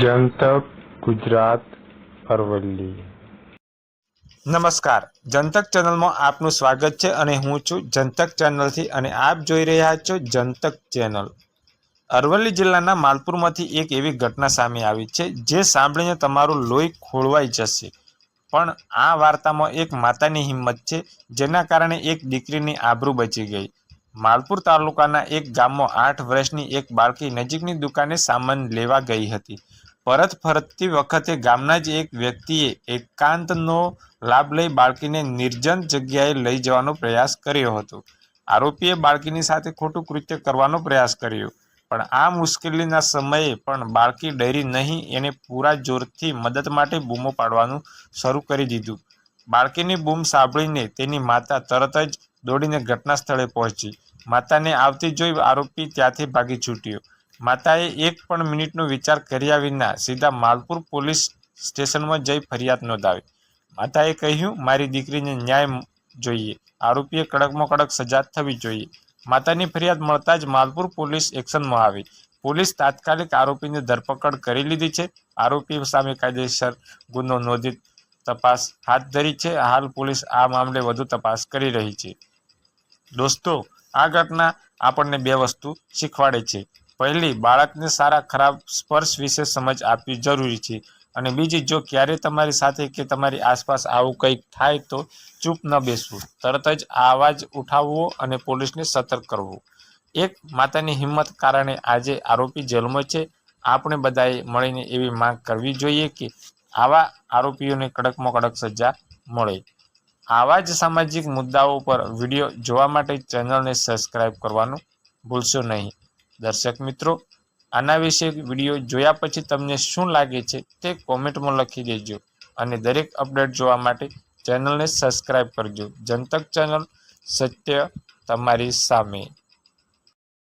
જનતક ગુજરાત અરવલ્લી। નમસ્કાર, જનતક ચેનલમાં આપનું સ્વાગત છે અને હું છું જનતક ચેનલથી અને આપ જોઈ રહ્યા છો જનતક ચેનલ। અરવલ્લી જિલ્લાના માલપુરમાંથી એક એવી ઘટના સામે આવી છે જે સાંભળીને તમારું લોહી ખોળવાઈ જશે। પણ આ વાર્તામાં એક માતાની હિંમત છે જેના કારણે એક દીકરીની આબરૂ બચી ગઈ। માલપુર તાલુકાના એક ગામમાં 8 વર્ષની એક બાળકી નજીકની દુકાને સામાન લેવા ગઈ હતી। પરત ફરતી વખતે ગામના જ એક વ્યક્તિએ એકાંતનો લાભ લઈ બાળકીને નિર્જન જગ્યાએ લઈ જવાનો પ્રયાસ કર્યો હતો। આરોપીએ બાળકીની સાથે ખોટું કૃત્ય કરવાનો પ્રયાસ કર્યો, પણ આ મુશ્કેલીના સમયે પણ બાળકી ડરી નહીં। એને પૂરા જોરથી મદદ માટે બૂમો પાડવાનું શરૂ કરી દીધું। બાળકીની બૂમ સાંભળીને તેની માતા તરત જ દોડીને ઘટના સ્થળે પહોંચી। માતાને આવતી જોઈ આરોપી ત્યાંથી ભાગી છૂટ્યો। માતાએ એક પણ મિનિટનો વિચાર કર્યા વિના સીધા માલપુર પોલીસ સ્ટેશનમાં જઈ ફરિયાદ નોંધાવી। માતાએ કહ્યું, મારી દીકરીને ન્યાય જોઈએ, આરોપીએ કડકમાં કડક સજા થવી જોઈએ। માતાની ફરિયાદ મળતા જ માલપુર પોલીસ એક્શનમાં આવી। પોલીસ તાત્કાલિક આરોપીની ધરપકડ કરી લીધી છે। આરોપી સામે કાયદેસર ગુનો નોંધી તપાસ હાથ ધરી છે। હાલ પોલીસ આ મામલે વધુ તપાસ કરી રહી છે। દોસ્તો, આ ઘટના આપણને 2 વસ્તુ શીખવાડે છે। પહેલી, બાળકને સારા ખરાબ સ્પર્શ વિશે સમજ આપવી જરૂરી છે, અને બીજી, જો ક્યારેય તમારી સાથે કે તમારી આસપાસ આવું કંઈક થાય તો ચૂપ ન બેસવું, તરત જ અવાજ ઉઠાવવો અને પોલીસને સતર્ક કરવું। એક માતાની હિંમત કારણે આજે આરોપી જેલમાં છે। આપણે બધાએ મળીને એવી માંગ કરવી જોઈએ કે આવા આરોપીઓને કડકમાં કડક સજા મળે। આવા જ સામાજિક મુદ્દાઓ પર વિડીયો જોવા માટે ચેનલને સબસ્ક્રાઇબ કરવાનું ભૂલશો નહીં। દર્શક મિત્રો, આના વિશે વિડીયો જોયા પછી તમને શું લાગે છે તે કોમેન્ટમાં લખી દેજો, અને દરેક અપડેટ જોવા માટે ચેનલને સબસ્ક્રાઇબ કરજો। જનતક ચેનલ, સત્ય તમારી સામે।